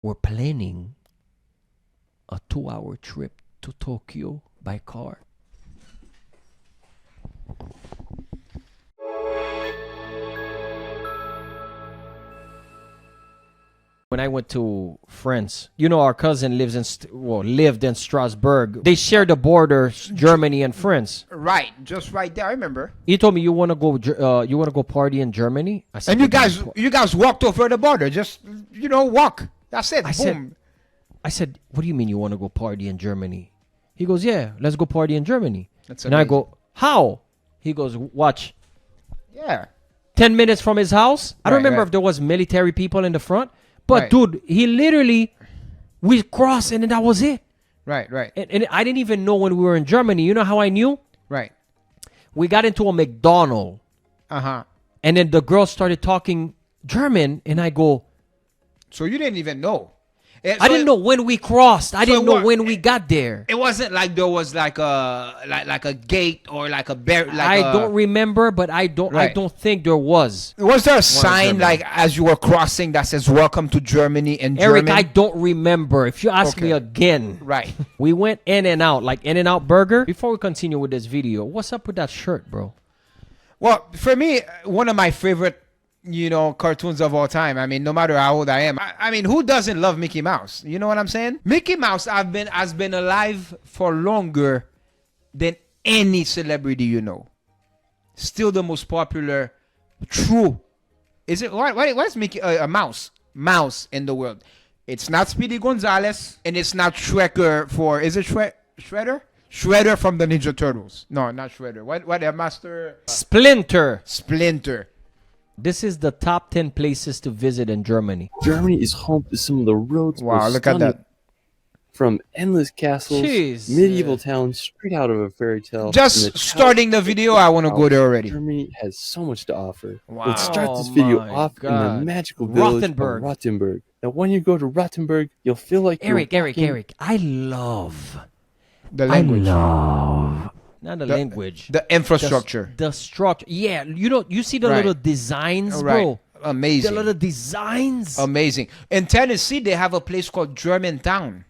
we're planning a 2-hour trip to Tokyo by car. When I went to France, you know, our cousin lives in lived in Strasbourg. They share the border, Germany and France. Right, just right there. I remember. He told me you want to go party in Germany. I said, And you guys walked over the border. Just walk. That's it. Boom. I said, what do you mean you want to go party in Germany? He goes, yeah, let's go party in Germany. That's and amazing. I go, how? He goes, watch. Yeah. 10 minutes from his house. I don't remember right. if there was military people in the front. But Right. dude, he literally, we crossed and then that was it. Right. And I didn't even know when we were in Germany. You know how I knew? Right. We got into a McDonald's. Uh-huh. And then the girl started talking German. And I go, So you didn't even know. I didn't know when we crossed. I didn't know what- when we got there. It wasn't like there was like a gate or like a barrier. I don't remember, but I don't think there was. Was there a sign Germany. like as you were crossing that says "Welcome to Germany" in Eric, German? I don't remember. If you ask me again. Right. We went In and Out, like In and Out Burger. Before we continue with this video, what's up with that shirt, bro? Well, for me, one of my favorite, cartoons of all time. I mean, no matter how old I am. I mean, who doesn't love Mickey Mouse? You know what I'm saying? Mickey Mouse has been alive for longer than any celebrity you know. Still the most popular. True. Is it what is Mickey a mouse? Mouse in the world. It's not Speedy Gonzales and it's not Shredder for is it Shredder? Shredder from the Ninja Turtles. No, not Shredder. What a master Splinter. Splinter. This is the top 10 places to visit in Germany. Germany is home to some of the world's Wow, most look at stunning, that. from endless castles, Jeez. medieval towns straight out of a fairy tale. and Just the starting the video, I want to go there already. Germany has so much to offer. Wow. Let's start this Oh video my off in God. the magical village Rothenburg. of Rothenburg. Now, when you go to Rothenburg, you'll feel like Eric, you're walking- Eric. I love. The language. Not the language. The infrastructure. The structure. Yeah, you see the Right. little designs, Right. bro. Amazing. The little designs. Amazing. In Tennessee, they have a place called Germantown.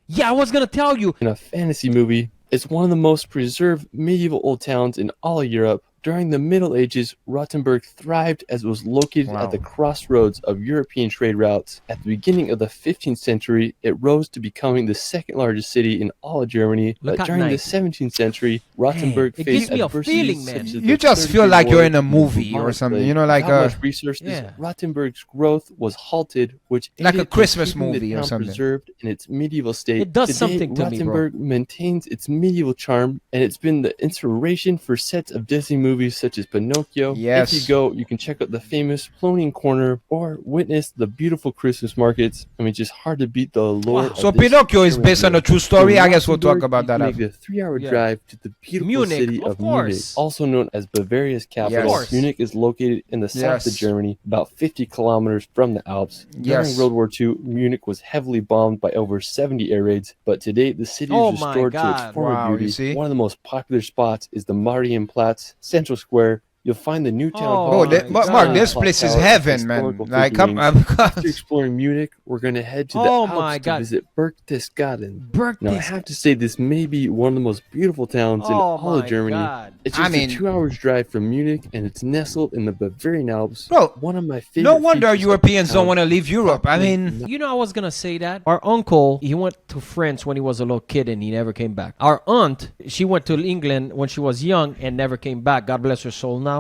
Yeah, I was going to tell you. in a fantasy movie. It's one of the most preserved medieval old towns in all of Europe. During the Middle Ages, Rothenburg thrived as it was located Wow. at the crossroads of European trade routes. At the beginning of the 15th century, it rose to becoming the second largest city in all of Germany. Look But at during night. the 17th century, Rothenburg it gives faced me a adversities feeling, man. such as You the just 30 feel Year like you're War in a and movie bubonic or something. plague. You know, like Without a much resources, Yeah. Rothenburg's growth was halted, which Like a aided in Christmas keeping the movie or town something. preserved in its medieval state. It does Today, something to me, bro. Rothenburg maintains its medieval charm, and it's been the inspiration for sets of Disney movies such as Pinocchio. Yes. If you go, you can check out the famous Floating Corner or witness the beautiful Christmas markets. I mean, just hard to beat the lore. Wow. of So this Pinocchio is German based on a world. true story. From I guess we'll talk Rothenburg, about that you after. make the 3-hour Yeah. drive to the beautiful Munich, city of of Munich, course. also known as Bavaria's capital. Yes. Munich is located in the south of Yes. Germany, about 50 kilometers from the Alps. Yes. During World War II, Munich was heavily bombed by over 70 air raids, but today the city Oh is my restored to God. its former Wow, you beauty. see? One of the most popular spots is the Marienplatz Central Square. You'll find the new town Oh hall. Oh, my Mark, God. this place is heaven, man. Like, come After exploring Munich, we're going to head to the Oh Alps my to God. visit Berchtesgaden. Berchtesgaden. Now, I have to say, this may be one of the most beautiful towns in Oh all of my Germany. God. It's I just mean- a 2 hours drive from Munich, and it's nestled in the Bavarian Alps. Bro, One of my favorite. no wonder features of Europeans the don't town. want to leave Europe. I mean, You know, I was going to say that. Our uncle, he went to France when he was a little kid and he never came back. Our aunt, she went to England when she was young and never came back. God bless her soul now.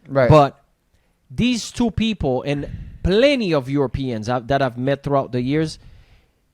right. But these two people and plenty of Europeans that I've met throughout the years,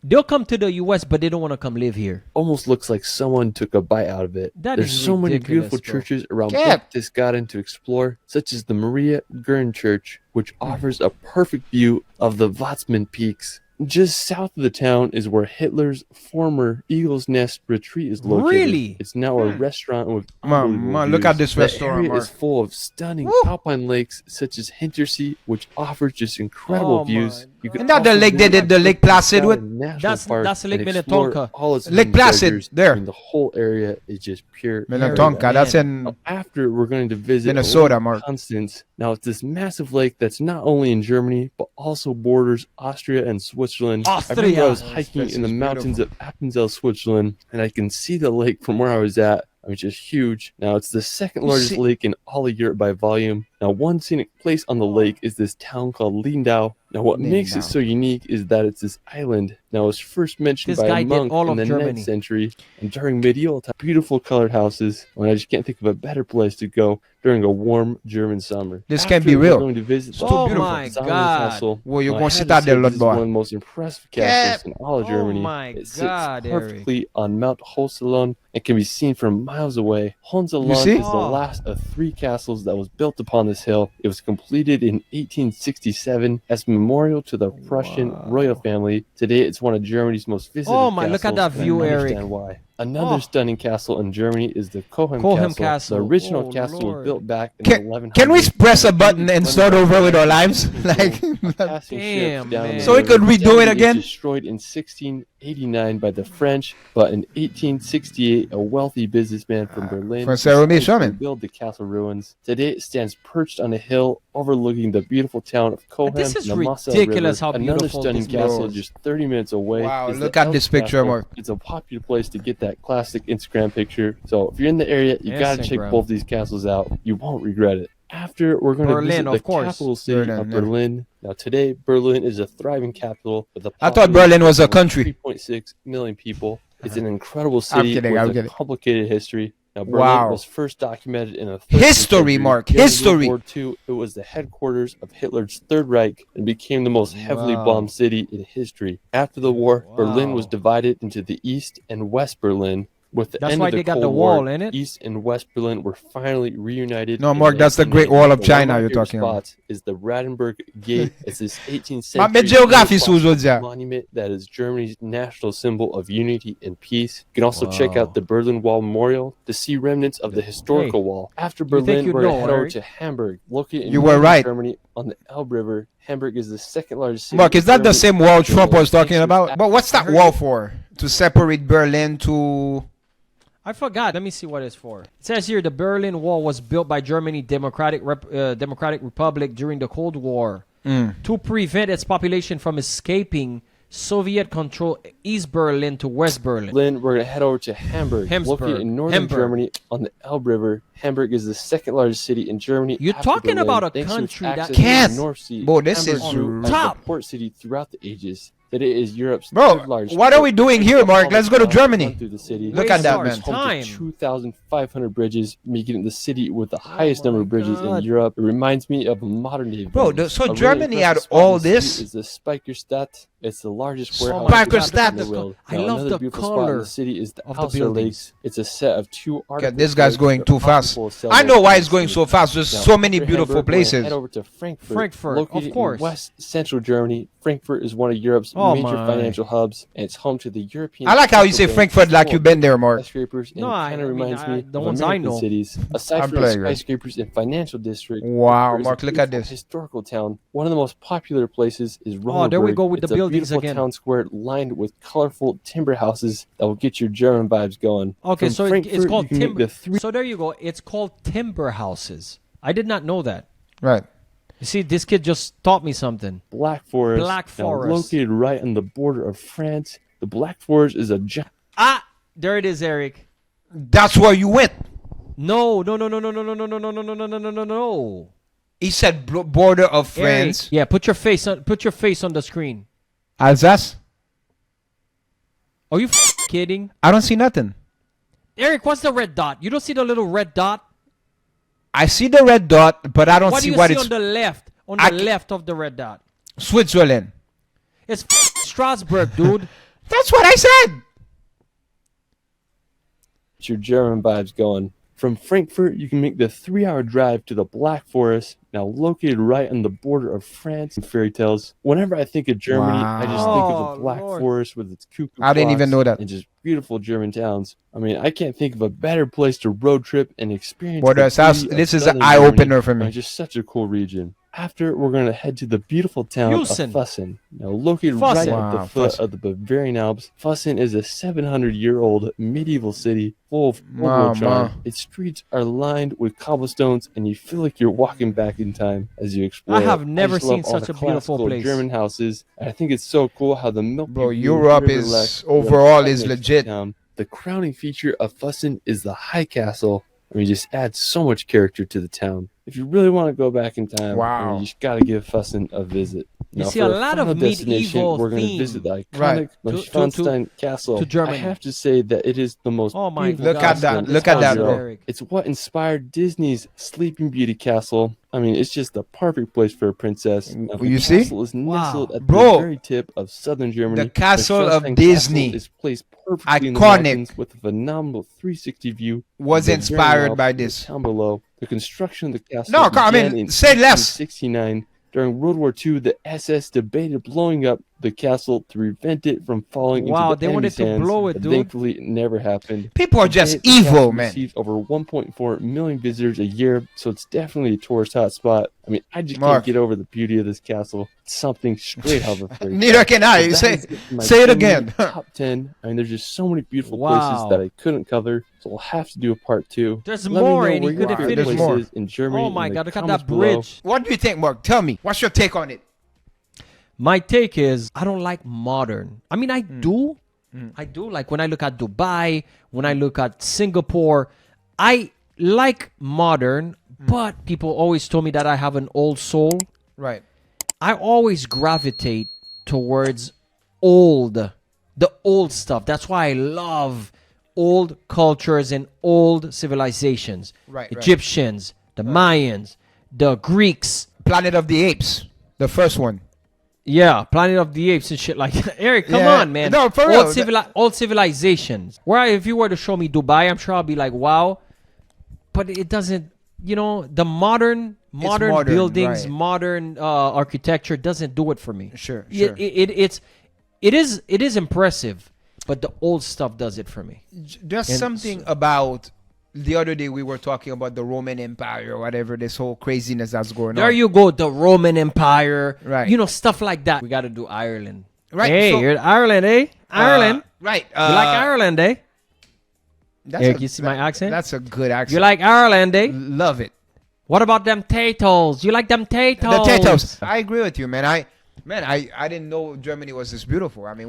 they'll come to the U.S., but they don't want to come live here. Almost looks like someone took a bite out of it. That There's is so many ridiculous, beautiful bro. churches around Yeah. Berchtesgaden to explore, such as the Maria Gern Church, which offers a perfect view of the Watzmann Peaks. Just south of the town is where Hitler's former Eagle's Nest retreat is located. Really? It's now a restaurant with Man, unbelievable man, look views. at this The restaurant, area Mark. is full of stunning Woo. alpine lakes such as Hintersee, which offers just incredible Oh views. my You could Isn't that the also lake they did the Lake Placid with? National That's Park Lake and explore Minnetonka. all its Lake hidden Placid, treasures. there. I mean, the whole area is just pure Minnetonka, paradise. that's in Now, after we're going to visit Minnesota, Lake Mark. Constance. Now it's this massive lake that's not only in Germany but also borders Austria and Switzerland. I remember I Austria. was hiking This in the is mountains of Appenzell, Switzerland, and I can see the lake from where I was at. I mean, just huge. Now it's the second largest see- lake in all of Europe by volume. Now, one scenic place on the lake is this town called Lindau. Now, what makes it Lindau. so unique is that it's this island. Now, it was first mentioned This by guy a did monk all in of the Germany. 9th century. And during medieval time, beautiful colored houses. And I just can't think of a better place to go during a warm German summer. This can't After be we're real. going to visit the Oh beautiful my Zalman God. Castle. Well, you're Now, I gonna had sit to out there, say, lot this is boy. one of the most impressive castles in all of Oh Germany. my It sits God, Eric. perfectly on Mount Hohenzollern and can be seen from miles away. Hohenzollern see? is the last of 3 castles that was built upon this hill. It was completed in 1867 as a memorial to the Prussian royal family. Today, it's one of Germany's most visited Oh my, look at castles, that view, and I Eric. understand why. Another Oh. stunning castle in Germany is the Cohem Cohem Castle. Castle. The original Oh, castle Lord. was built back in the 1100s. Can we press a button and start over with our lives? Like, Passing Damn, ships down man. the So we could river. redo it Sadly, again? was destroyed in 1689 by the French, but in 1868, a wealthy businessman from Berlin Français Romy decided to Sherman. rebuild the castle ruins. Today, it stands perched on a hill overlooking the beautiful town of Cohem. This is and the Moselle ridiculous River. how Another beautiful stunning this castle is. just 30 minutes away. Wow, is look the at this Elf picture, Castle. Mark. It's a popular place to get that classic Instagram picture. So if you're in the area, you gotta check Instagram. both these castles out. You won't regret it. After we're going to Berlin, visit the of course. capital city Berlin, of yeah. Berlin. Now today, Berlin is a thriving capital with a I thought population Berlin was a of country. 3.6 million people. It's an incredible city kidding, with I'm a kidding. complicated history. Now, Berlin Wow. was first documented in the 13th History, century. Mark, During history. World War II, it was the headquarters of Hitler's Third Reich and became the most heavily Wow. bombed city in history. After the war, Berlin was Wow. divided into the East and West Berlin. With the That's end why of the they got Cold the War, wall, innit? East and West Berlin were finally reunited. No, in Mark, that's the Great 1990. Wall of But one China my you're favorite talking about. spots is the Rothenburg Gate. It's this 18th Ma century me geography sous dire. monument that is Germany's national symbol of unity and peace. You can also check out the Berlin Wall Memorial to see remnants of the historical wall. After think Berlin, you'd we're going know, to head over Eric? to Hamburg, located in You were northern right. Germany on the Elbe River. Hamburg is the second largest city. Mark, in is that the Germany. same wall Trump was talking Thanks about? to- But what's that wall for? To separate Berlin to... I forgot. Let me see what it's for. It says here the Berlin Wall was built by Germany Democratic Republic during the Cold War to prevent its population from escaping Soviet-controlled East Berlin to West Berlin. Berlin, we're going to head over to Hamburg, Hamburg. located in northern Hamburg. Germany on the Elbe River. Hamburg is the second largest city in Germany. You're after talking Berlin, about a thanks to its country that access to the can't. North Sea. Bro, this Hamburg is grew as top. a port city throughout the ages. Today is Europe's Bro, third largest what are port. we doing here, Mark? Let's go to Germany. Through the city. Look at that, Waste man. our time. 2,500 bridges, making it the city with the highest number of bridges in God. Europe. It reminds me of a modern day. Bro, Venice. so A really Germany had impressive spot all in the this? city is the Speicherstadt. It's the largest Oh warehouse my district Speicherstadt. in the world. I Now, love another the beautiful spot in color the city is the of the Auster buildings. Lakes. It's a set of 2 artificial this guy's lakes going that too are fast. powerful I sailboats know why in it's the going city. so fast. There's Now, so many after beautiful Hamburg, we're gonna places. Head over to Frankfurt. Frankfurt, Located of course. in West Central Germany, Frankfurt is one of Europe's Oh major my. financial hubs, and it's home to the European. I like how you say Central Bank. Frankfurt like you've been there, Mark. Skyscrapers, and No, it I kind of mean, reminds me the of ones I American know. cities. Aside I'm from the playing, right? skyscrapers and financial district, Wow, there's a Mark, look at beautiful this. historical town. One of the most popular places is Rothenburg. Oh, there we go with the It's a buildings beautiful again. town square lined with colorful timber houses that will get your German vibes going. Okay, From so Frankfurt, it's called you can make timber. the 3 So there you go. It's called timber houses. I did not know that. Right. You see, this kid just taught me something. Black Forest. Black now Forest. located right on the border of France. The Black Forest is a giant. Ah, there it is, Eric. That's where you went. No, no, no, no, no, no, no, no, no, no, no, no, no, no, no, no. He said border of Eric, France. yeah, put your face on the screen. Alsace? Are you kidding? I don't see nothing. Eric, what's the red dot? You don't see the little red dot? I see the red dot, but I don't What do see you what see it's... on the left? On I the ca- left of the red dot. Switzerland. It's Strasbourg, dude. That's what I said. Get your German vibes going. From Frankfurt, you can make the 3-hour drive to the Black Forest, now located right on the border of France and fairy tales. Whenever I think of Germany, I just think of Wow. the Black Lord. Forest with its cuckoo I didn't even clocks know that. and just beautiful German towns. I mean, I can't think of a better place to road trip and experience. Border the South- beauty of this is an southern eye-opener Germany. for me. It's just such a cool region. After, we're going to head to the beautiful town Fussen. of Fussen. Now, located right Fussen. at the Wow, foot Fussen. of the Bavarian Alps, Fussen is a 700-year-old medieval city full of Wow, charm. man. Its streets are lined with cobblestones, and you feel like you're walking back in time as you explore. I have it. never just love seen all such the a beautiful classical place. German houses. And I think it's so cool how the milky Bro, blue Europe river is left overall right is next to legit. town. The crowning feature of Fussen is the High Castle. I mean, just adds so much character to the town. If you really want to go back in time, Wow. you just got to give Fussen a visit. You Now, see for a our lot of final destination, medieval we're going to theme. visit the iconic Right. Neuschwanstein Castle. to Germany. I have to say that it is the most Oh my beautiful Look God. at castle that. in Look at that, Israel. bro. Eric. It's what inspired Disney's Sleeping Beauty castle. I mean, it's just the perfect place for a princess. Now, the You see? castle is nestled at Bro. the very tip of southern Germany. The castle of Neuschwanstein Disney. Castle is placed perfectly in the Iconic. mountains with a phenomenal 360 view. Was of the inspired Bavarian by Alps this. Down below, the construction of the castle. No, I mean, began in say less. 1869. During World War II, the SS debated blowing up the castle to prevent it from falling Wow, into the they wanted enemy's to hands. blow it, But dude. Thankfully, it never happened. People are just Today, the castle evil, man. receives over 1.4 million visitors a year, so it's definitely a tourist hotspot. I mean, I just Mark. can't get over the beauty of this castle. It's something straight out of a fairy Neither can I. so Say, that is my say it Germany again. Top 10. I mean, there's just so many beautiful Wow. places that I couldn't cover, so we'll have to do a part 2. There's Let me more, know and where he your could have favorite finished. place There's is in Germany. Oh my in the God, look at comments that below. bridge. what do you think, Mark? Tell me. What's your take on it? My take is I don't like modern. I mean, I do. I do. Like when I look at Dubai, when I look at Singapore, I like modern, but people always told me that I have an old soul. Right. I always gravitate towards old, the old stuff. That's why I love old cultures and old civilizations. Right. Egyptians, the Mayans, the Greeks. Planet of the Apes, the first one. Yeah, Planet of the Apes and shit like that. Eric, come Yeah. on, man. No, for old, real. old civilizations. If you were to show me Dubai, I'm sure I'll be like, wow. But it doesn't, the modern modern, buildings, right. modern architecture doesn't do it for me. Sure. It is impressive, but the old stuff does it for me. There's And something about the other day we were talking about the Roman Empire or whatever, this whole craziness that's going There on. you go, the Roman Empire. Right. Stuff like that. We got to do Ireland. Right, Hey, so- you're Ireland, eh? Ireland. Right. You like Ireland, eh? That's Eric, you see my accent? That's a good accent. You like Ireland, eh? Love it. What about them potatoes? You like them potatoes? The potatoes. I agree with you, man. I didn't know Germany was this beautiful. I mean,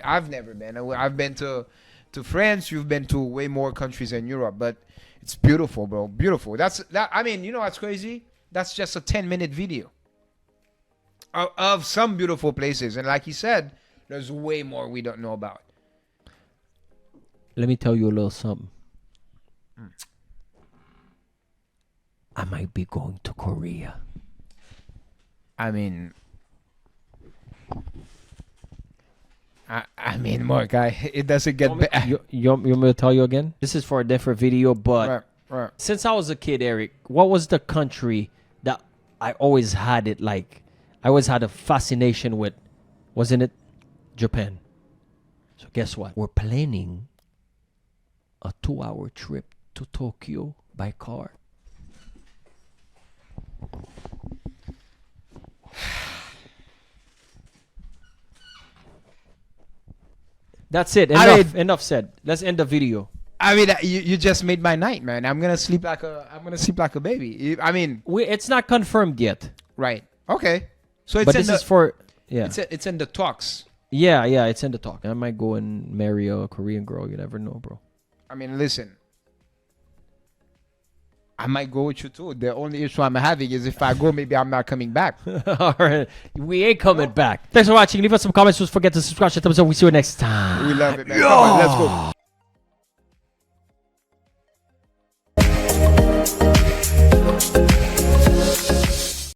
I've never been. I've been to France. You've been to way more countries in Europe, but it's beautiful, bro. Beautiful. I mean, you know what's crazy? That's just a 10-minute video of some beautiful places, and like you said, there's way more we don't know about. Let me tell you a little something. I might be going to Korea. I mean, Mark, it doesn't get better. You want me to tell you again? This is for a different video, but Right. since I was a kid, Eric, what was the country that I always had I always had a fascination with? Wasn't it Japan? So guess what? We're planning a 2-hour trip to Tokyo by car. That's it. Enough said. Let's end the video. I mean, you just made my night, man. I'm gonna sleep like a baby. I mean, It's not confirmed yet. right? Okay. So it's But in this the, is for yeah. it's in the talks. Yeah, it's in the talk. I might go and marry a Korean girl. You never know, bro. I mean, listen. I might go with you too. The only issue I'm having is if I go, maybe I'm not coming back. All right. We ain't coming back. Thanks for watching. Leave us some comments. Don't forget to subscribe. Shut up. So we see you next time. We love it, man. Come on, let's go.